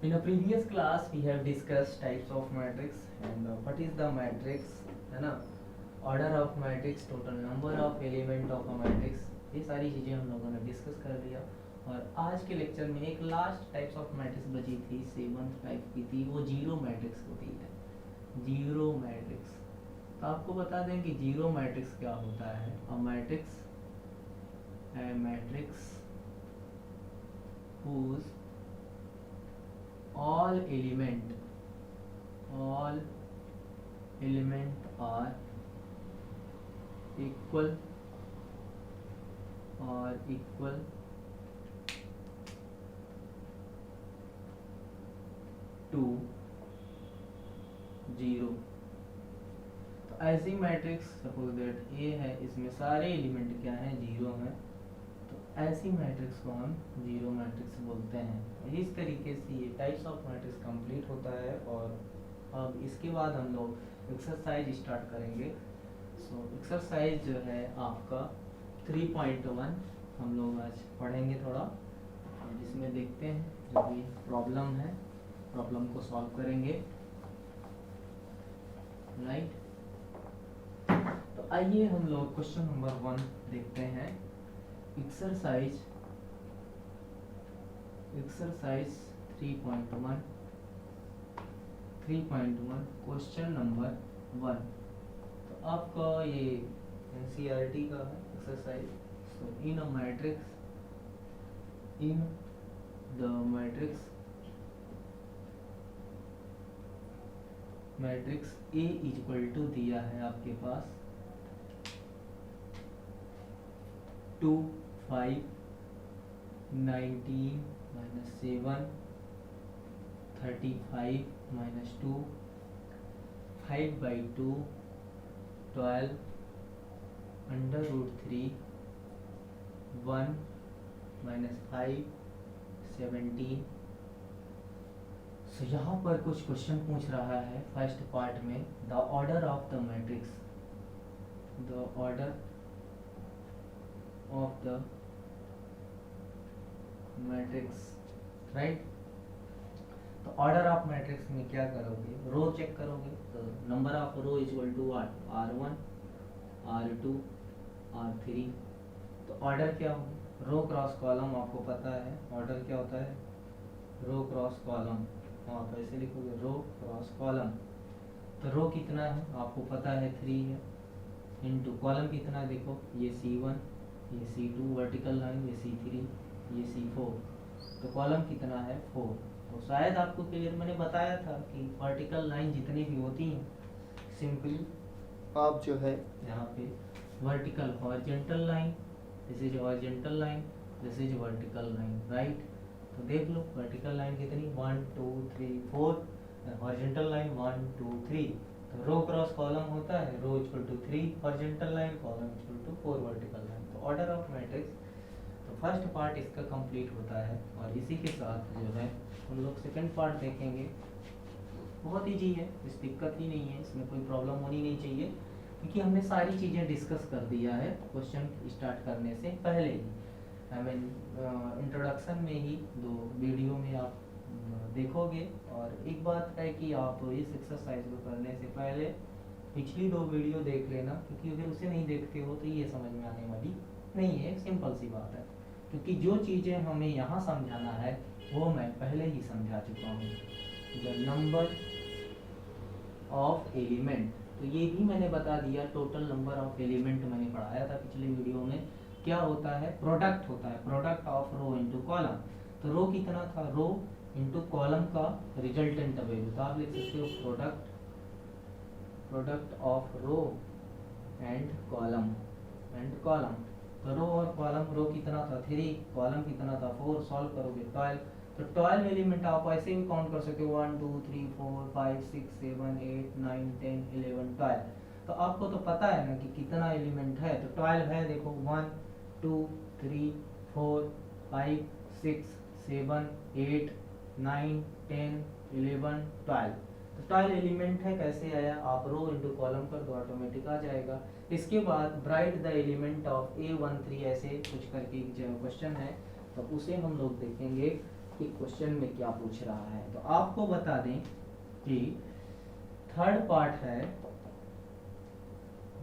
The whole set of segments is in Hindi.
in a previous class we have discussed types of matrix and what is the matrix, है ना, order of matrix, total number of element of a matrix, ये सारी चीज़ें हम लोगों ने डिस्कस कर लिया। और आज के लेक्चर में एक लास्ट टाइप्स ऑफ मैट्रिक्स बची थी, 7th टाइप की थी, वो जीरो मैट्रिक्स होती है, जीरो मैट्रिक्स। तो आपको बता दें कि जीरो मैट्रिक्स क्या होता है। A matrix whose all element are equal to zero. तो ऐसी मैट्रिक्स सपोज दैट ए है, इसमें सारे एलिमेंट क्या हैं, जीरो हैं, तो ऐसी मैट्रिक्स को हम जीरो मैट्रिक्स बोलते हैं। इस तरीके से ये टाइप्स ऑफ मैट्रिक्स कंप्लीट होता है। और अब इसके बाद हम लोग एक्सरसाइज स्टार्ट करेंगे। सो एक्सरसाइज जो है आपका 3.1 हम लोग आज पढ़ेंगे थोड़ा, जिसमें देखते हैं जो भी प्रॉब्लम है, प्रॉब्लम को सॉल्व करेंगे, राइट। तो आइए हम लोग क्वेश्चन नंबर 1 देखते हैं। Exercise 3.1 question number 1। तो आपका ये NCERT का है exercise. So in the matrix A equal to दिया है आपके पास 2 5 19 -7 35 -2 5/2 12 √3 1 -5 17। सो यहाँ पर कुछ क्वेश्चन पूछ रहा है फर्स्ट पार्ट में, the order of the matrix, right. तो ऑर्डर ऑफ मैट्रिक्स में क्या करोगे, रो चेक करोगे। तो number of row equal to R1 R2 R3। तो ऑर्डर क्या होगी, रो क्रॉस कॉलम, आपको पता है ऑर्डर क्या होता है, रो क्रॉस कॉलम। आप ऐसे लिखोगे रो क्रॉस कॉलम। तो रो कितना है आपको पता है 3 है, इनटू कॉलम कितना है, देखो ये C1 ये C2 वर्टिकल लाइन, ये C3 ये C4। तो कॉलम कितना है 4। तो शायद आपको क्लियर मैंने बताया था कि वर्टिकल लाइन जितनी भी होती हैं सिंपली आप जो है यहाँ पे vertical horizontal line, this is horizontal line, this is vertical line, right. तो देख लो वर्टिकल लाइन कितनी 1 2 3 4, हॉरिजॉन्टल लाइन 1 2 3। तो रो क्रॉस कॉलम होता है row equal to 3 horizontal line, column equal to 4 vertical line. तो ऑर्डर ऑफ मैट्रिक्स, तो फर्स्ट पार्ट इसका कंप्लीट होता है। और इसी के साथ जो है हम लोग सेकंड पार्ट देखेंगे। बहुत ईजी है, इस दिक्कत ही नहीं है, इसमें कोई प्रॉब्लम होनी नहीं चाहिए, क्योंकि हमने सारी चीज़ें डिस्कस कर दिया है क्वेश्चन स्टार्ट करने से पहले ही। आई मीन इंट्रोडक्शन में ही 2 वीडियो में आप देखोगे। और एक बात है कि आप इस एक्सरसाइज को करने से पहले पिछली 2 वीडियो देख लेना, क्योंकि अगर उसे नहीं देखते हो तो ये समझ में आने वाली नहीं है, सिंपल सी बात है। क्योंकि जो चीज़ें हमें यहाँ समझाना है वो मैं पहले ही समझा चुका हूँ। द नंबर ऑफ एलिमेंट, तो ये भी मैंने बता दिया, टोटल नंबर ऑफ एलिमेंट मैंने पढ़ाया था पिछले वीडियो में। क्या होता है, प्रोडक्ट होता है, product of row into column. तो रो कितना था, रो इनटू कॉलम का रिजल्टेंट वैल्यू। तो आप लिख सकते हो product of row and column तो रो और कॉलम, रो कितना था 3, कॉलम कितना था 4, सॉल्व करोगे 12। तो 12 एलिमेंट आप ऐसे भी काउंट कर सकते हो 1 2 3 4 5 6 7 8 9 10 11 12। तो आपको तो पता है ना कि कितना एलिमेंट है, तो 12 है, देखो 1 2 3 4 5 6 7 8 9 10 11 12। तो 12 एलिमेंट है। कैसे आया, आप रो इनटू कॉलम कर दो, ऑटोमेटिक आ जाएगा। इसके बाद bright the element of A13 ऐसे कुछ करके जो क्वेश्चन है, तो उसे हम लोग देखेंगे। कि क्वेश्चन में क्या पूछ रहा है। तो आपको बता दें कि थर्ड पार्ट है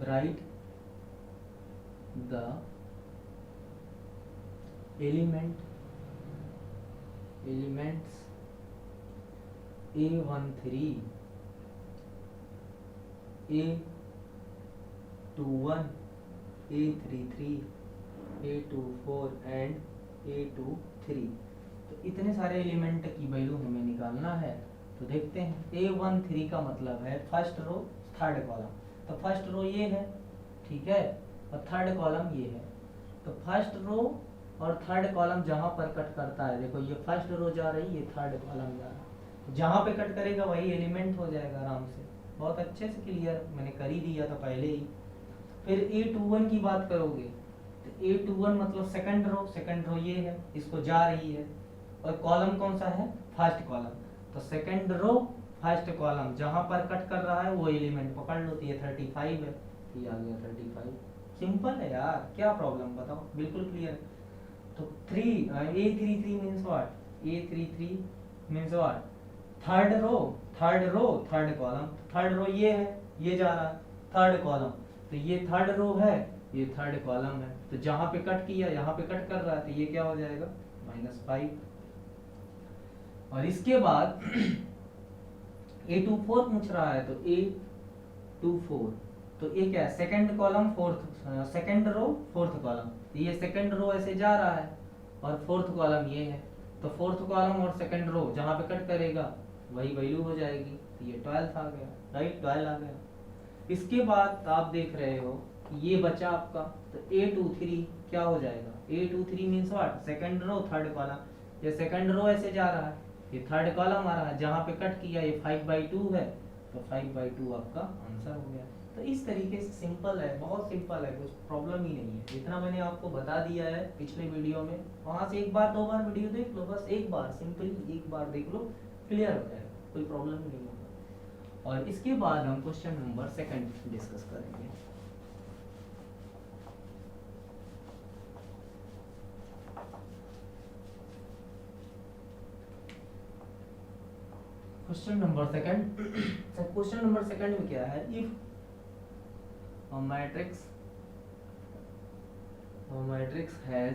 right the elements A13 A21 A33 A24 and A23। तो इतने सारे एलिमेंट की वैल्यू हमें निकालना है। तो देखते हैं A13 का मतलब है फर्स्ट रो थर्ड कॉलम। तो फर्स्ट रो ये है, ठीक है, और थर्ड कॉलम ये है। तो फर्स्ट रो और थर्ड कॉलम जहां पर कट करता है, देखो ये फर्स्ट रो जा रही, ये थर्ड कॉलम जा रहा है, जहां पे कट करेगा वही एलिमेंट हो जाएगा आराम से। बहुत अच्छे से क्लियर मैंने कर ही दिया था पहले ही। फिर A21 की बात करोगे तो A21 मतलब सेकंड रो ये है, इसको जा रही है, और कॉलम कौन सा है, फर्स्ट कॉलम। तो सेकंड रो फर्स्ट कॉलम जहां पर कट कर रहा है वो एलिमेंट पकड़ लो। तो ये 35 है, ये आ गया 35। सिंपल है यार, क्या प्रॉब्लम बताओ, बिल्कुल क्लियर है। तो A33 means what, A33 means what, third row third column. Third row ये है, ये जा रहा है थर्ड कॉलम, तो ये थर्ड रो है, ये थर्ड कॉलम है। तो जहां पे कट किया यहाँ पे कट कर रहा है, तो ये क्या हो जाएगा -5। और इसके बाद A24 पूछ रहा है, तो A24 तो ये क्या है, second column second row fourth column. तो ये सेकंड रो ऐसे जा रहा है और फोर्थ कॉलम ये है। तो फोर्थ कॉलम और सेकंड रो जहां पे कट करेगा वही वैल्यू हो जाएगी। तो ये 12 आ गया, राइट, 12 आ गया। इसके बाद आप देख रहे हो ये बचा आपका, तो A23 क्या हो जाएगा, A23 means what, second row third column. ये सेकंड रो ऐसे जा रहा है, ये थर्ड कॉलम आ रहा है, जहां पे कट किया ये 5/2 है, तो 5/2 आपका आंसर हो गया। तो इस तरीके से सिंपल है, बहुत सिंपल है, कुछ प्रॉब्लम ही नहीं है। इतना मैंने आपको बता दिया है पिछले वीडियो में, वहां से एक बार दो बार वीडियो देख लो, बस एक बार सिंपली एक बार देख लो, क्लियर हो जाएगा, कोई प्रॉब्लम ही नहीं होगा। और इसके बाद हम क्वेश्चन नंबर 2 डिस्कस करेंगे। क्वेश्चन नंबर 2 क्वेश्चन नंबर 2 में क्या है, if a matrix has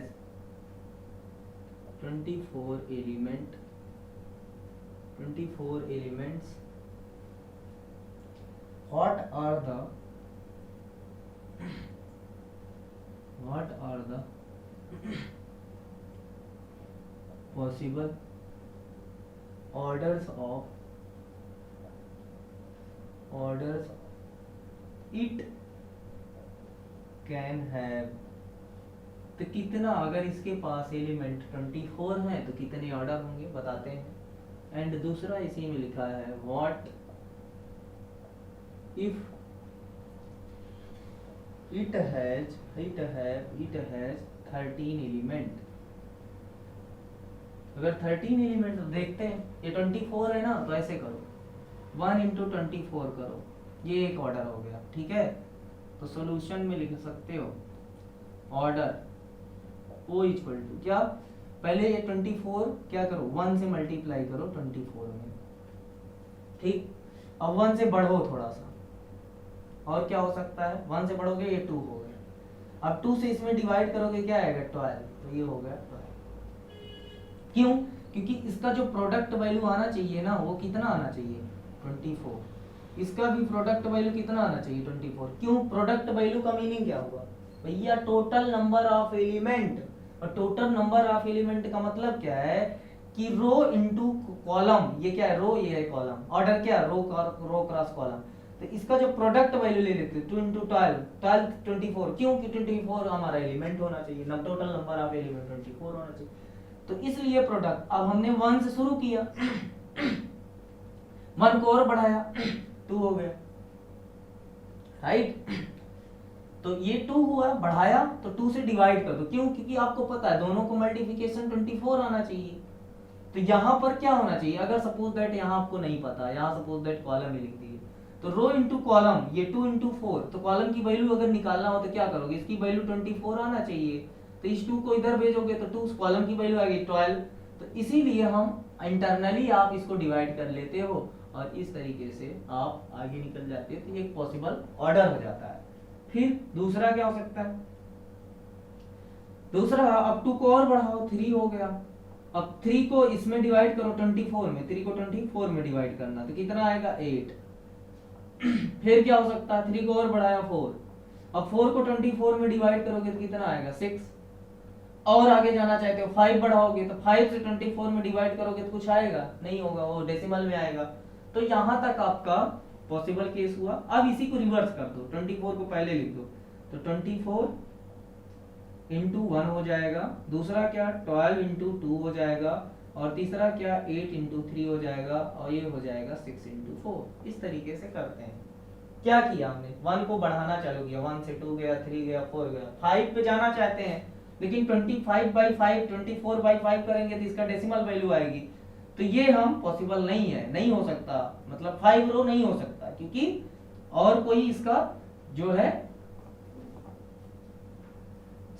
24 elements, what are the possible orders it can have। तो कितना, अगर इसके पास एलिमेंट 24 हैं तो कितने ऑर्डर होंगे बताते हैं। एंड दूसरा इसी में लिखा है what if it has 13 element. अगर 13 एलिमेंट, देखते हैं, ये 24 है ना, तो ऐसे करो 1 × 24 करो, ये एक ऑर्डर हो गया, ठीक है। तो सॉल्यूशन में लिख सकते हो ऑर्डर O = क्या, पहले ये 24 क्या करो 1 से मल्टीप्लाई करो 24 में, ठीक। अब 1 से बढ़ो थोड़ा सा, और क्या हो सकता है, 1 से बढ़ोगे ये 2 हो गया। अब 2 से इसमें डिवाइड करोगे क्या आएगा 12, तो ये हो गया 12। क्यों, क्योंकि इसका जो प्रोडक्ट वैल्यू आना चाहिए ना, वो कितना आना चाहिए 24। इसका भी प्रोडक्ट वैल्यू कितना आना चाहिए 24। क्यों, प्रोडक्ट वैल्यू का मीनिंग क्या हुआ भैया, टोटल नंबर ऑफ एलिमेंट। और टोटल नंबर ऑफ एलिमेंट का मतलब क्या है कि रो इनटू कॉलम, ये क्या है रो, ये है कॉलम, ऑर्डर क्या रो क्रॉस कॉलम। तो इसका जो प्रोडक्ट वैल्यू ले लेते हैं 2 × 12 24। क्यों कि 24 हमारा एलिमेंट होना चाहिए, टोटल नंबर ऑफ एलिमेंट 24 होना चाहिए। तो इसलिए प्रोडक्ट, अब हमने 1 से शुरू किया 1 को और बढ़ाया 2 हो गया, राइट। तो ये 2 हुआ, बढ़ाया तो 2 से डिवाइड कर दो। क्यों, क्योंकि आपको पता है दोनों को मल्टीप्लिकेशन 24 आना चाहिए। तो यहाँ पर क्या होना चाहिए, अगर सपोज दैट यहाँ आपको नहीं पता, यहाँ सपोज दैट कॉलम में लिख दिए, तो रो इनटू कॉलम, ये 2 × 4, तो कॉलम की वैल्यू अगर निकालना हो तो क्या करोगे, इसकी वैल्यू 24 आना चाहिए, तो इस 2 को इधर भेजोगे तो 2 कॉलम की वैल्यू आ गई 12, तो इसीलिए हम इंटरनली आप इसको डिवाइड कर लेते हो और इस तरीके से आप आगे निकल जाते हो, तो ये एक पॉसिबल ऑर्डर हो जाता है। फिर दूसरा क्या हो सकता है, दूसरा अब 2 को और बढ़ाओ, 3 हो गया। अब 3 को इसमें डिवाइड करो 24 में, 3 को 24 में डिवाइड करना तो कितना आएगा 8। फिर क्या हो सकता है, 3 को और बढ़ाया 4, अब 4 को 24 में डिवाइड करोगे तो कितना आएगा 6। और आगे जाना चाहते हो 5 बढ़ाओगे तो 5 से 24 में डिवाइड करोगे तो कुछ आएगा नहीं होगा, वो डेसिमल में आएगा। तो यहां तक आपका पॉसिबल केस हुआ। अब इसी को रिवर्स कर दो, 24 को पहले लिख दो तो 24 इंटू 1 हो जाएगा, दूसरा क्या 12 इंटू 2 हो जाएगा, और तीसरा क्या 8 इंटू 3 हो जाएगा, और ये हो जाएगा 6 इंटू 4। इस तरीके से करते हैं। क्या किया हमने, 1 को बढ़ाना चालू किया, 1 से 2 गया, 3 गया, 4 गया, 5 पे जाना चाहते हैं, लेकिन 25/5 24/5 करेंगे तो इसका डेसिमल वैल्यू आएगी, तो ये हम पॉसिबल नहीं है, नहीं हो सकता, मतलब 5 रो नहीं हो सकता, क्योंकि और कोई इसका जो है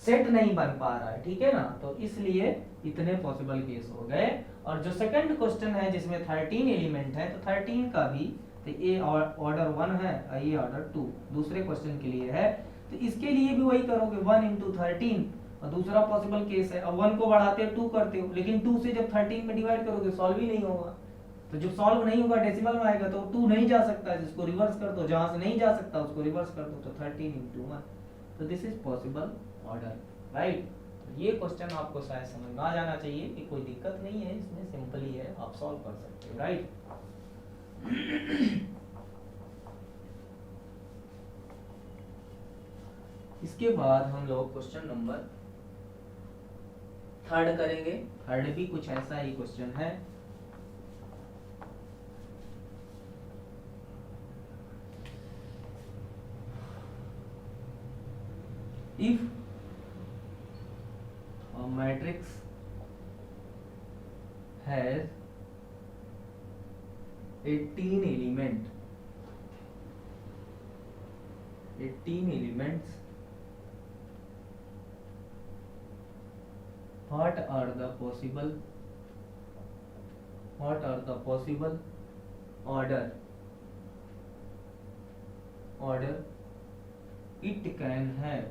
सेट नहीं बन पा रहा है, ठीक है ना। तो इसलिए इतने पॉसिबल केस हो गए। और जो सेकंड क्वेश्चन है जिसमें 13 एलिमेंट है, तो 13 का भी, तो ये ऑर्डर 1 है और ये ऑर्डर 2 दूसरे क्वेश्चन के लिए है, तो इसके लिए भी वही करोगे 1 इंटू 13। और दूसरा पॉसिबल केस है, अब 1 को बढ़ाते हो 2 करते हो, लेकिन 2 से जब 13 में डिवाइड करोगे सॉल्व ही नहीं होगा, तो जब सॉल्व नहीं होगा डेसिमल में आएगा तो 2 नहीं जा सकता, जिसको रिवर्स कर दो, जहां से नहीं जा सकता उसको रिवर्स कर दो, तो 13 इंटू 1। तो this is possible order, right. ये क्वेश्चन आपको शायद समझ में आ जाना चाहिए कि कोई दिक्कत नहीं है इसमें, सिंपली है, आप सॉल्व कर सकते हो, राइट। इसके बाद हम लोग क्वेश्चन नंबर 3 करेंगे। 3 भी कुछ ऐसा ही क्वेश्चन है। If a matrix has 18 elements, what are the possible order it can have?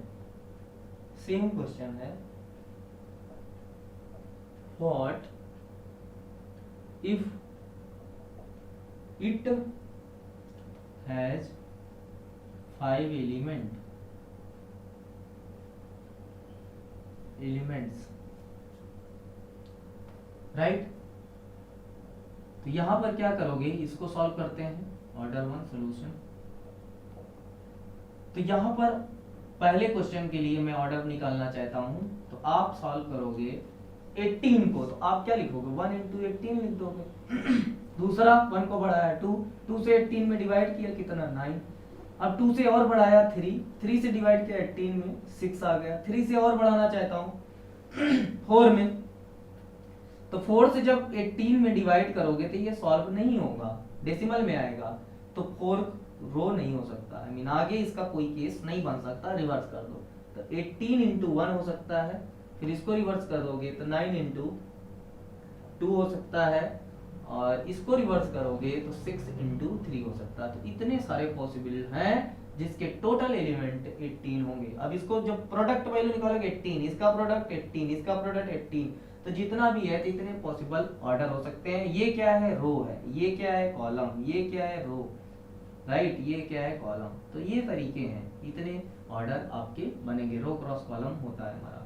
Same question है, what if it has 5 elements, right. तो यहां पर क्या करोगे, इसको सॉल्व करते हैं, ऑर्डर 1 सॉल्यूशन। तो यहां पर पहले क्वेश्चन के लिए मैं ऑर्डर निकालना चाहता हूं, तो आप सॉल्व करोगे 18 को, तो आप क्या लिखोगे 1 इंटू 18 लिख दोगे। दूसरा 1 को बढ़ाया 2 से 18 में डिवाइड किया कितना 9, अब 2 से और बढ़ाया 3 से डिवाइड किया 18 में 6 आ गया, 3 से और बढ़ाना चाहता हूं 4 में, तो 4 से जब 18 में डिवाइड करोगे तो ये सॉल्व नहीं होगा, डेसिमल में आएगा, तो 4 रो नहीं हो सकता, आई मीन आगे इसका कोई केस नहीं बन सकता, रिवर्स कर दो, तो 18 इंटू 1 हो सकता है, फिर इसको रिवर्स कर दोगे तो 9 इंटू 2 हो सकता है, और इसको रिवर्स करोगे तो 6 इंटू 3 हो सकता है। तो इतने सारे पॉसिबल हैं जिसके टोटल एलिमेंट 18 होंगे। अब इसको जब प्रोडक्ट वैल्यू निकालोगे 18, इसका प्रोडक्ट 18, इसका प्रोडक्ट 18, तो जितना भी है तो इतने पॉसिबल ऑर्डर हो सकते हैं। ये क्या है, रो है, ये क्या है, कॉलम, ये क्या है, रो, राइट, ये क्या है, कॉलम। तो ये तरीके हैं, इतने ऑर्डर आपके बनेंगे, रो क्रॉस कॉलम होता है हमारा।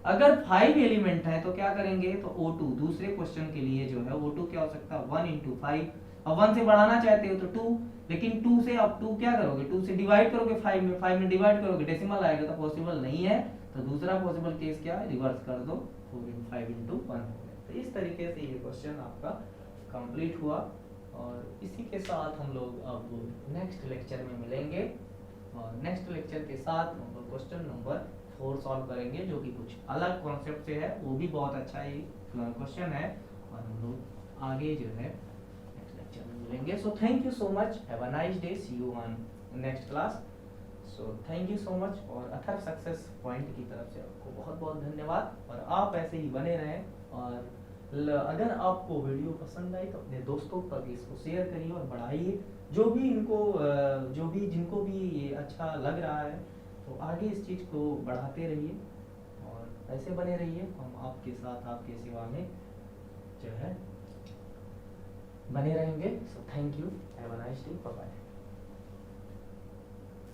अगर 5 एलिमेंट है तो क्या करेंगे, तो O2 दूसरे क्वेश्चन के लिए जो है O2 क्या हो सकता है 1 इंटू 5, अब 1 से बढ़ाना चाहते हो तो 2, लेकिन 2 से अब 2 क्या करोगे, 2 से डिवाइड करोगे 5 में डिवाइड करोगे डेसिमल आएगा, तो पॉसिबल नहीं है। तो दूसरा पॉसिबल केस क्या है, रिवर्स कर दो, 5 इंटू 1 हो गया। तो इस तरीके से ये क्वेश्चन आपका कंप्लीट हुआ, और इसी के साथ हम लोग अब नेक्स्ट लेक्चर में मिलेंगे, और नेक्स्ट लेक्चर के साथ हम लोग क्वेश्चन नंबर 4 सॉल्व करेंगे, जो कि कुछ अलग कॉन्सेप्ट से है, वो भी बहुत अच्छा ही क्वेश्चन है, और हम लोग आगे जो है नेक्स्ट लेक्चर में मिलेंगे। So thank you so much, have a nice day, see you on next class. So thank you so much, और अथर सक्सेस पॉइंट की तरफ से आपको बहुत बहुत धन्यवाद, और आप ऐसे ही बने रहें और अगर आपको वीडियो पसंद आई तो अपने दोस्तों तक इसको शेयर करिए और बढ़ाइए, जो भी इनको जो भी जिनको भी ये अच्छा लग रहा है तो आगे इस चीज़ को बढ़ाते रहिए और ऐसे बने रहिए। हम आपके साथ आपके सेवा में जो है बने रहेंगे। So thank you, have a nice day, bye bye.